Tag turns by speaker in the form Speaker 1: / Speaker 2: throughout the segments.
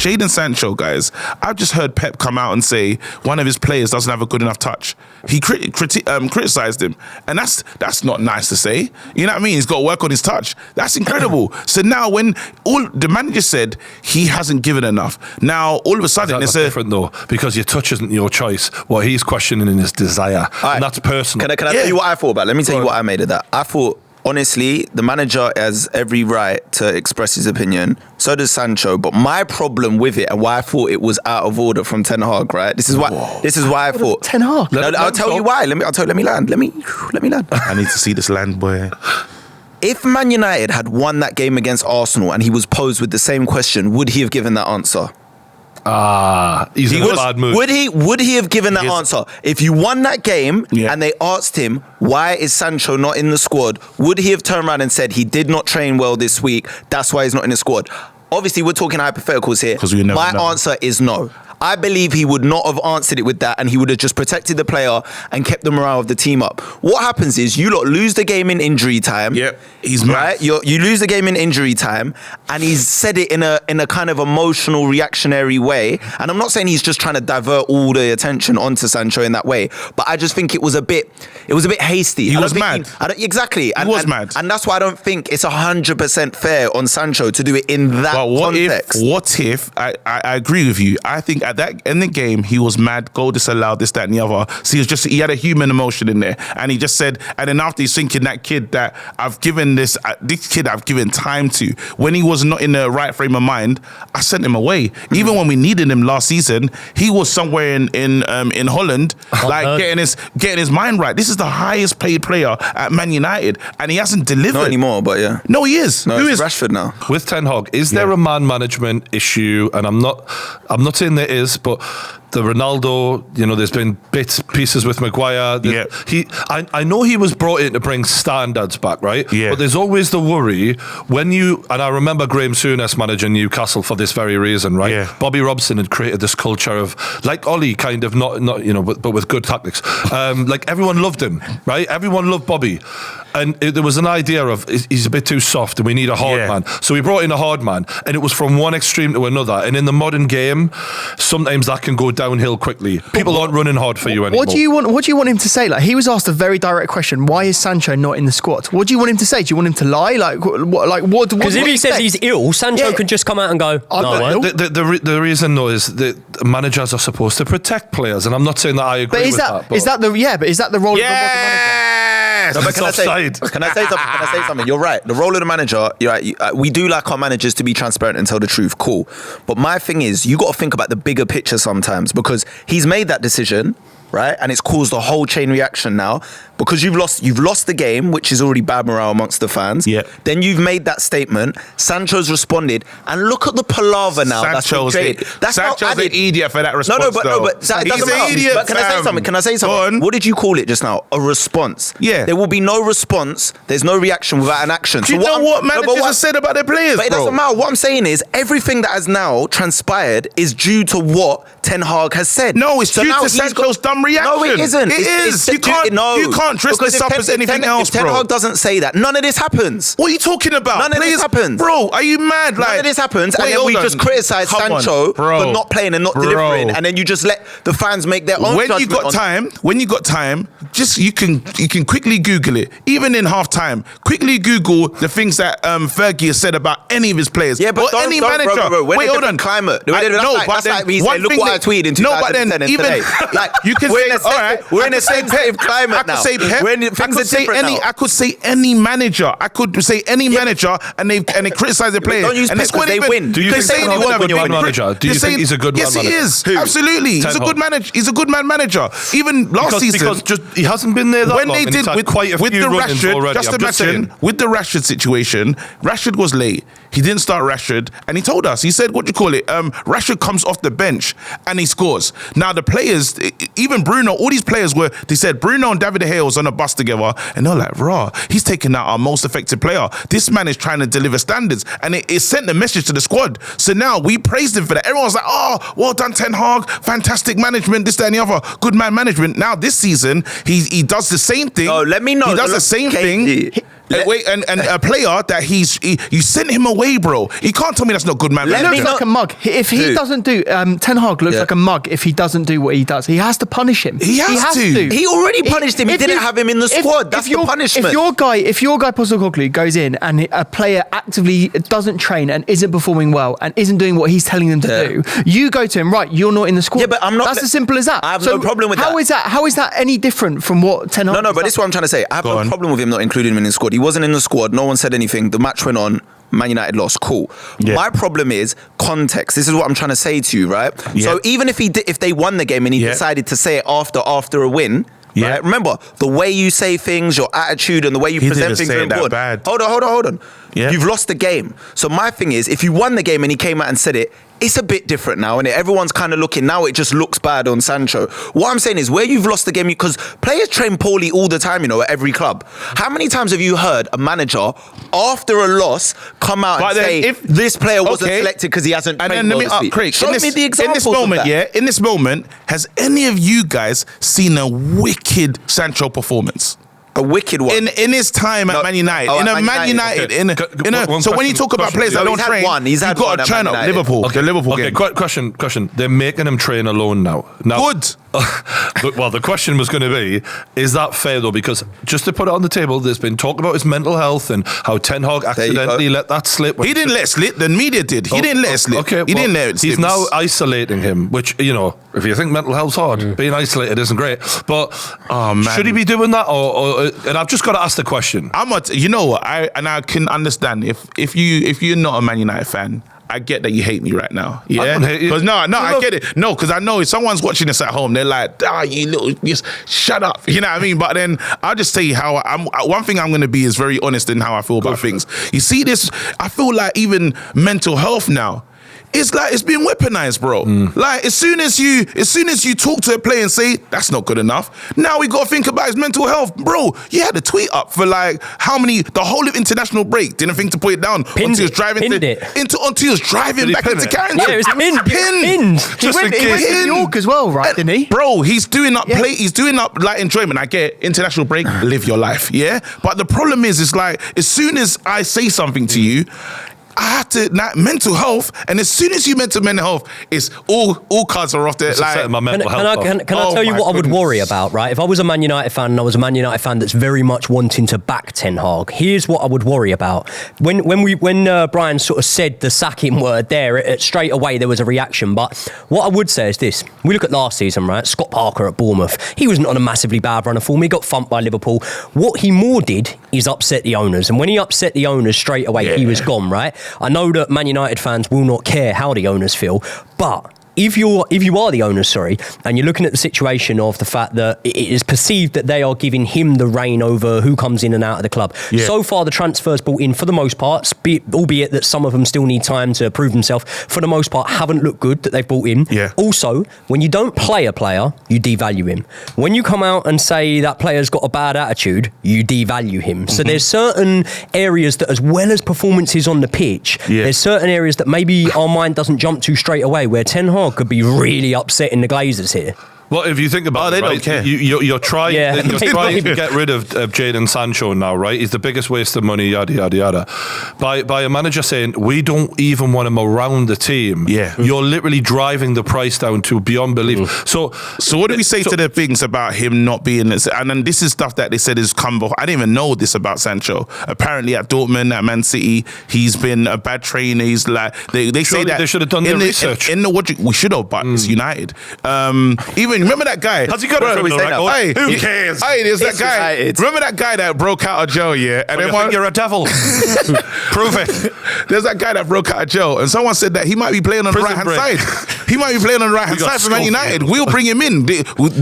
Speaker 1: Jadon Sancho, guys, I've just heard Pep come out and say one of his players doesn't have a good enough touch. He criticised him, and that's not nice to say. You know what I mean? He's got to work on his touch. That's incredible. So now when all the manager said he hasn't given enough, now all of a sudden
Speaker 2: it's different though, because your touch isn't your choice. What he's questioning is desire, and that's personal.
Speaker 3: Can I tell you what I thought about it? Let me tell you what I made of that. I thought, honestly, the manager has every right to express his opinion. So does Sancho. But my problem with it, and why I thought it was out of order from Ten Hag, right? This is why I thought
Speaker 4: Ten Hag.
Speaker 3: I'll tell you why. Let me land. Let me land.
Speaker 1: I need to see this land, boy.
Speaker 3: If Man United had won that game against Arsenal and he was posed with the same question, would he have given that answer?
Speaker 2: He's in a bad mood.
Speaker 3: Would he have given that answer? If you won that game and they asked him, why is Sancho not in the squad? Would he have turned around and said he did not train well this week, that's why he's not in the squad? Obviously, we're talking hypotheticals here. My answer is no. I believe he would not have answered it with that, and he would have just protected the player and kept the morale of the team up. What happens is you lot lose the game in injury time.
Speaker 1: Yep, he's mad.
Speaker 3: Right? You lose the game in injury time, and he's said it in a kind of emotional, reactionary way. And I'm not saying he's just trying to divert all the attention onto Sancho in that way, but I just think it was a bit hasty.
Speaker 1: He was mad.
Speaker 3: Exactly.
Speaker 1: He was mad.
Speaker 3: And that's why I don't think it's 100% fair on Sancho to do it in that context.
Speaker 1: What if I agree with you. I think at that in the game he was mad, goal disallowed, this, that, and the other. So he had a human emotion in there, and he just said, and then after he's thinking that kid that I've given this kid I've given time to, when he was not in the right frame of mind, I sent him away. Even when we needed him last season, he was somewhere in Holland, like getting his mind right. This is the highest paid player at Man United, and he hasn't delivered.
Speaker 3: Not anymore, but yeah.
Speaker 1: No, he is.
Speaker 3: No,
Speaker 1: Who
Speaker 3: it's
Speaker 1: is
Speaker 3: Rashford now?
Speaker 2: With Ten Hag, is there a man management issue? And I'm not saying there is, but the Ronaldo, there's been pieces with Maguire. I know he was brought in to bring standards back, right? Yeah. But there's always the worry and I remember Graham Souness managing Newcastle for this very reason, right? Yeah. Bobby Robson had created this culture of, like Ollie, kind of not but with good tactics. Like everyone loved him, right? Everyone loved Bobby. And there was an idea of he's a bit too soft and we need a hard man. So we brought in a hard man, and it was from one extreme to another. And in the modern game, sometimes that can go downhill quickly. People aren't running hard for you anymore.
Speaker 4: What do you want him to say? Like, he was asked a very direct question: why is Sancho not in the squad? What do you want him to say? Do you want him to lie? What?
Speaker 5: Because if he says he's ill, Sancho can just come out and go, "No,
Speaker 2: the reason though is that managers are supposed to protect players, and I'm not saying that I agree with that.
Speaker 4: But is that the role of the manager?
Speaker 3: No, but can I say something? You're right. The role of the manager, you're right. We do like our managers to be transparent and tell the truth. Cool. But my thing is, you got to think about the bigger picture sometimes, because he's made that decision, right? And it's caused a whole chain reaction now, because you've lost the game, which is already bad morale amongst the fans. Yeah. Then you've made that statement. Sancho's responded, and look at the palaver now. Sancho's an
Speaker 1: idiot for that response.
Speaker 3: No, but that doesn't matter.
Speaker 1: Idiot,
Speaker 3: but can I say something? What did you call it just now? A response.
Speaker 1: Yeah.
Speaker 3: There will be no response. There's no reaction without an action.
Speaker 1: Do you know what managers have said about their players,
Speaker 3: But it doesn't matter. What I'm saying is, everything that has now transpired is due to what Ten Hag has said.
Speaker 1: No, it's due to Sancho's dumb reaction.
Speaker 3: No, it isn't.
Speaker 1: It is. You can't dress this up as anything else, bro.
Speaker 3: If Ten Hag doesn't say that, none of this happens.
Speaker 1: What are you talking about?
Speaker 3: None of this happens.
Speaker 1: Bro, are you mad?
Speaker 3: None of this happens, and then we just criticise Sancho for not playing and not delivering, and then you just let the fans make their own judgment.
Speaker 1: When you got time, just you can quickly Google it. Even in half time, quickly Google the things that Fergie has said about any of his players.
Speaker 3: Yeah, but any manager.
Speaker 1: Bro, wait, hold on.
Speaker 3: Climate. That's like me saying, look what I tweeted in 2010 and today. Like,
Speaker 1: you can say,
Speaker 3: we're in a sensitive climate now.
Speaker 1: I could say any manager. And they criticize their players.
Speaker 3: Don't use
Speaker 1: and
Speaker 3: because they win.
Speaker 2: Do you think he's a good man manager? Do you think he's a good man manager?
Speaker 1: Yes, he is. Absolutely. He's a good manager. He's a good man manager. Even last season,
Speaker 2: he hasn't been there that long.
Speaker 1: When they did with the Rashford, just imagine with the Rashford situation, Rashford was late. He didn't start Rashford, and he told us. He said, Rashford comes off the bench and he scores. Now the players, even Bruno, all these players they said Bruno and David De Gea was on a bus together, and they're like, "Raw, he's taking out our most effective player. This man is trying to deliver standards," and it sent a message to the squad. So now we praised him for that. Everyone's like, "Oh, well done, Ten Hag, fantastic management, this, that, and the other, good man management." Now this season, he does the same thing.
Speaker 3: No, let me know.
Speaker 1: He does the same thing. And a player that you sent him away, bro. You can't tell me that's not good man.
Speaker 4: He looks like a mug. If he doesn't do, Ten Hag looks like a mug if he doesn't do what he does. He has to punish him.
Speaker 1: He has to.
Speaker 3: He already punished him. He didn't have him in the squad. That's the punishment.
Speaker 4: If your guy Postecoglou goes in and a player actively doesn't train and isn't performing well and isn't doing what he's telling them to do, you go to him, right, you're not in the squad.
Speaker 3: Yeah, but I'm not.
Speaker 4: That's as simple as that.
Speaker 3: I have no problem with that.
Speaker 4: How is that any different from what Ten Hag?
Speaker 3: No, but this is what I'm trying to say. I have no problem with him not including him in the squad. He wasn't in the squad. No one said anything. The match went on. Man United lost. Cool. Yeah. My problem is context. This is what I'm trying to say to you, right? Yeah. So even if they won the game and he decided to say it after a win. Yeah. Right? Remember, the way you say things, your attitude, and the way you present things are important. Hold on. Yeah. You've lost the game. So my thing is, if you won the game and he came out and said it, it's a bit different now, and everyone's kind of looking, now it just looks bad on Sancho. What I'm saying is, where you've lost the game, because players train poorly all the time, at every club. How many times have you heard a manager, after a loss, come out and say, if this player wasn't selected because he hasn't trained well this week?
Speaker 1: Craig,
Speaker 3: show me the examples
Speaker 1: in this moment, has any of you guys seen a wicked Sancho performance?
Speaker 3: A wicked one
Speaker 1: in his time at Man United. Man United. Okay. So when you talk about players that don't train, you've got to churn up Liverpool. Okay. The Liverpool game.
Speaker 2: Question. They're making him train alone now.
Speaker 1: Good.
Speaker 2: Well, the question was going to be, is that fair though? Because just to put it on the table, there's been talk about his mental health and how Ten Hag accidentally let that slip.
Speaker 1: He didn't let it slip. The media did. He didn't let it slip.
Speaker 2: Okay,
Speaker 1: he didn't let it slip.
Speaker 2: He's now isolating him, which, if you think mental health's hard, being isolated isn't great. But should he be doing that? Or and I've just got to ask the question.
Speaker 1: You know what? I can understand if you're not a Man United fan. I get that you hate me right now. Yeah, because I get it. No, because I know if someone's watching this at home, they're like, you little, just shut up. You know what I mean? But then I'll just tell you how one thing I'm going to be is very honest in how I feel about things. You see this? I feel like even mental health now. It's like it's being weaponized, bro. Like as soon as you talk to a player and say that's not good enough, now we got to think about his mental health, bro. You had a tweet up for like the whole of international break. Didn't think to put it down until he was driving back into Carrington.
Speaker 5: Yeah, it was pinned.
Speaker 4: He went to York as well, right? Didn't he?
Speaker 1: Bro, he's doing up like enjoyment. I get international break, live your life, yeah. But the problem is, it's like as soon as I say something to you, I have to mental health, and as soon as you mental health, it's all cards are off there. Like,
Speaker 2: my mental health.
Speaker 5: Can I tell you what I would worry about, right? If I was a Man United fan and I was a Man United fan that's very much wanting to back Ten Hag, here's what I would worry about. When Brian sort of said the sacking word there, straight away there was a reaction. But what I would say is this: we look at last season, right? Scott Parker at Bournemouth, he wasn't on a massively bad run of form. He got thumped by Liverpool. What he more did is upset the owners, and when he upset the owners straight away, he was gone, right? I know that Man United fans will not care how the owners feel, but if you are the owners, and you're looking at the situation of the fact that it is perceived that they are giving him the reign over who comes in and out of the club. Yeah. So far, the transfers brought in, for the most part, albeit that some of them still need time to prove themselves, for the most part, haven't looked good that they've brought in. Yeah. Also, when you don't play a player, you devalue him. When you come out and say that player's got a bad attitude, you devalue him. So there's certain areas that, as well as performances on the pitch, there's certain areas that maybe our mind doesn't jump to straight away, where Ten Hag could be really upsetting the Glazers here.
Speaker 2: Well, if you think about it,
Speaker 1: they don't care.
Speaker 2: You're trying to get rid of Jadon Sancho now, right? He's the biggest waste of money, yada, yada, yada. By a manager saying, we don't even want him around the team, you're literally driving the price down to beyond belief. So
Speaker 1: what do we say to the things about him not being this? And then this is stuff that they said has come before. I didn't even know this about Sancho. Apparently at Dortmund, at Man City, he's been a bad trainer. He's like, they say that
Speaker 2: they should have done their research.
Speaker 1: We should have, but it's United. Even remember that guy?
Speaker 2: Has he got it from the record? Who cares?
Speaker 1: Hey, there's that guy. United. Remember that guy that broke out of jail, and then
Speaker 2: you're a devil. Prove it.
Speaker 1: There's that guy that broke out of jail, and someone said that he might be playing on the right-hand side. He might be playing on the right-hand side for Man United. We'll bring him in.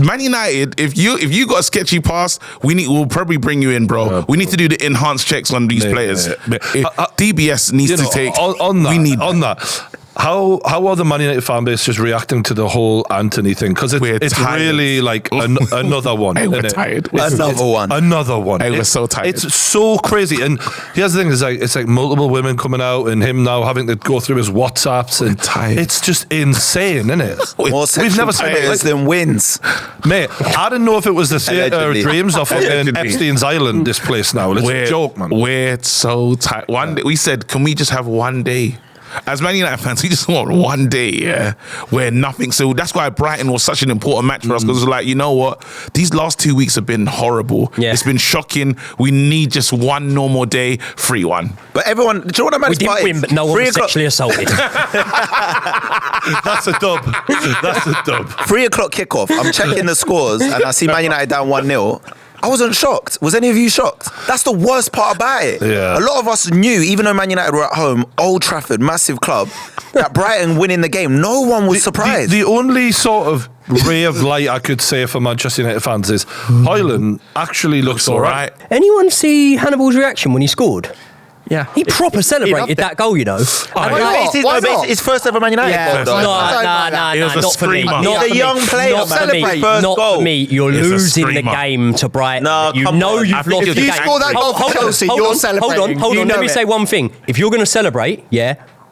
Speaker 1: Man United, if you got a sketchy pass, we'll probably bring you in, bro. We need to do the enhanced checks on these players. DBS needs to take.
Speaker 2: On that. How are the Man United fan base just reacting to the whole Anthony thing? Because it's really like another one.
Speaker 1: Hey, we're tired.
Speaker 2: Another one.
Speaker 1: Hey, we're so tired.
Speaker 2: It's so crazy. And here's the thing: it's like multiple women coming out, and him now having to go through his WhatsApps, and it's just insane, isn't it?
Speaker 3: We've never seen it than wins,
Speaker 2: mate. I didn't know if it was the theatre of dreams or fucking Epstein's Island. This place now. It's a joke, man.
Speaker 1: We're so tired. One day, we said, can we just have one day? As Man United fans, we just want one day, where nothing. So that's why Brighton was such an important match for us, because it was like, you know what? These last 2 weeks have been horrible. Yeah. It's been shocking. We need just one normal day, 3-1.
Speaker 3: But everyone, do you know what I meant?
Speaker 5: We didn't win, but no one was sexually assaulted.
Speaker 2: That's a dub. That's a dub.
Speaker 3: 3 o'clock kickoff. I'm checking the scores, and I see Man United down 1-0. I wasn't shocked. Was any of you shocked? That's the worst part about it.
Speaker 2: Yeah.
Speaker 3: A lot of us knew, even though Man United were at home, Old Trafford, massive club, that Brighton winning the game. No one was surprised.
Speaker 2: The only sort of ray of light I could say for Manchester United fans is Højlund actually looks all right.
Speaker 5: Anyone see Hannibal's reaction when he scored?
Speaker 4: Yeah.
Speaker 5: He proper celebrated that goal, you know.
Speaker 3: It's his first ever Man United goal.
Speaker 5: No, not for me.
Speaker 3: He's a young player.
Speaker 5: Not for me. You're losing the game to Brighton.
Speaker 3: No,
Speaker 5: you know you've lost the game.
Speaker 4: If you score that goal for Chelsea, you're celebrating.
Speaker 5: Hold on. Let me say one thing. If you're going to celebrate,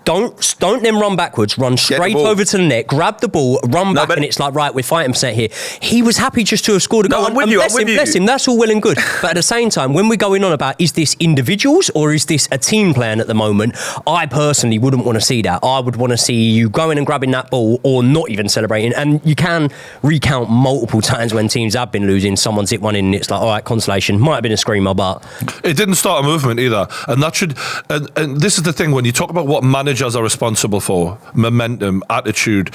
Speaker 5: don't then run backwards. Run straight over to the net, grab the ball, run back, and it's like, right, we're fighting % here. He was happy just to have scored a goal. Bless him. That's all well and good. But at the same time, when we're going on about, is this individuals or is this a team plan at the moment? I personally wouldn't want to see that. I would want to see you going and grabbing that ball or not even celebrating. And you can recount multiple times when teams have been losing. Someone's hit one in and it's like, all right, consolation. Might have been a screamer, but
Speaker 2: it didn't start a movement either. And that should. And this is the thing, when you talk about what managers are responsible for: momentum, attitude,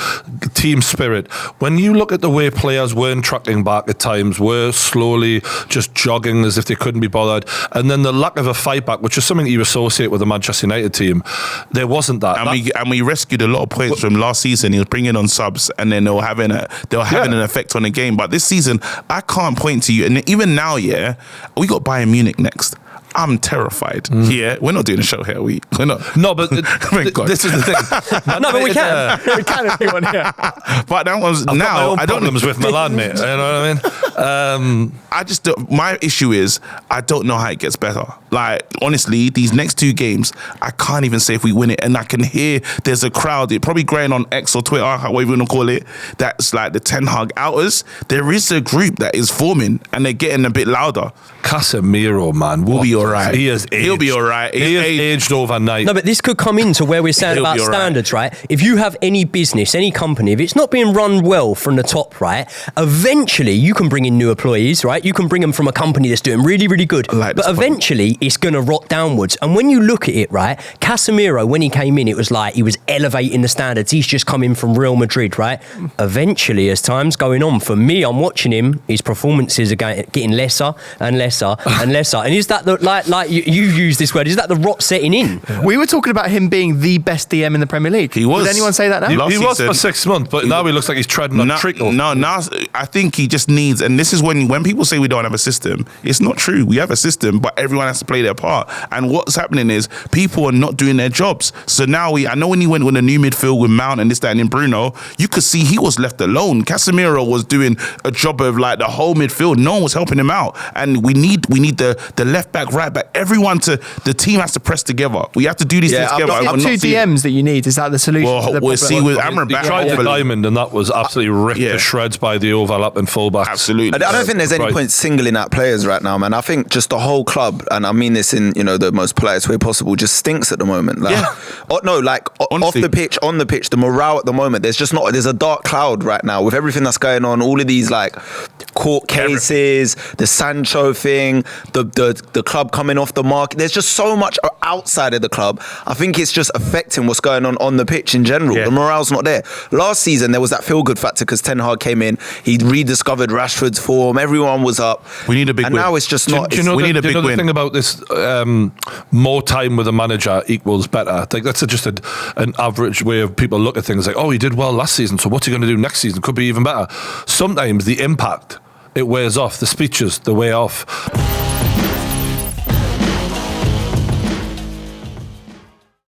Speaker 2: team spirit. When you look at the way players weren't tracking back at times, were slowly just jogging as if they couldn't be bothered, and then the lack of a fight back, which is something you associate with the Manchester United team, there wasn't that.
Speaker 1: And we rescued a lot of points from last season. He was bringing on subs, and then they were having an effect on the game. But this season, I can't point to you. And even now, we got Bayern Munich next. I'm terrified. Yeah, we're not doing a show here. We're not.
Speaker 2: No, but this is the thing.
Speaker 5: No, but we can.
Speaker 4: We can if you want. Yeah.
Speaker 1: But that was
Speaker 2: I've
Speaker 1: now.
Speaker 2: got my own
Speaker 1: I don't
Speaker 2: problems with Milan, mate. You know what I mean?
Speaker 1: I just don't, my issue is I don't know how it gets better. Like, honestly, these next 2 games, I can't even say if we win it. And I can hear there's a crowd, it probably growing on X or Twitter, whatever you want to call it, that's like the Ten Hag outers. There is a group that is forming and they're getting a bit louder.
Speaker 2: Casemiro, man,
Speaker 1: will be all right.
Speaker 2: He'll be all right. He has aged overnight.
Speaker 5: No, but this could come into where we're saying about standards, right? If you have any business, any company, if it's not being run well from the top, right, eventually you can bring in new employees, right? You can bring them from a company that's doing really, really good. But eventually it's going to rot downwards. And when you look at it, right, Casemiro, when he came in, it was like he was elevating the standards. He's just come in from Real Madrid, right? Eventually, as time's going on, for me, I'm watching him, his performances are getting lesser and lesser and lesser. And is that like you use this word, is that the rot setting in?
Speaker 4: We were talking about him being the best DM in the Premier League.
Speaker 1: He was.
Speaker 4: Did anyone say that now?
Speaker 2: He was for 6 months, but now he looks like he's treading on trickle.
Speaker 1: No, now I think he just needs, and this is when people say we don't have a system, it's not true. We have a system, but everyone has to play their part. And what's happening is people are not doing their jobs. So now I know when he went with a new midfield with Mount and this, that, and in Bruno, you could see he was left alone. Casemiro was doing a job of like the whole midfield. No one was helping him out. And we need the left back, right back, everyone the team has to press together. We have to do these things together.
Speaker 4: Up 2 DMs that you need, is that the solution?
Speaker 1: Well, we'll see with Amrabat.
Speaker 2: He tried the diamond and that was absolutely ripped to shreds by the overlapping fullbacks.
Speaker 1: Absolutely.
Speaker 3: I don't think there's any point singling out players right now, man. I think just the whole club, and I mean this in the most politest way possible, just stinks at the moment. Like, off the pitch, on the pitch, the morale at the moment, there's a dark cloud right now with everything that's going on, all of these like court cases, the Sancho thing, the club coming off the market. There's just so much outside of the club. I think it's just affecting what's going on the pitch in general. The morale's not there. Last season there was that feel-good factor because Ten Hag came in, he rediscovered Rashford's form, everyone was up.
Speaker 1: We need a big
Speaker 3: win. And now it's just not.
Speaker 1: We need a big win.
Speaker 2: The thing about this, more time with a manager equals better. Like that's just an average way of people look at things. Like, oh, he did well last season, so what's he going to do next season? Could be even better. Sometimes the impact, it wears off. The speeches, the way off.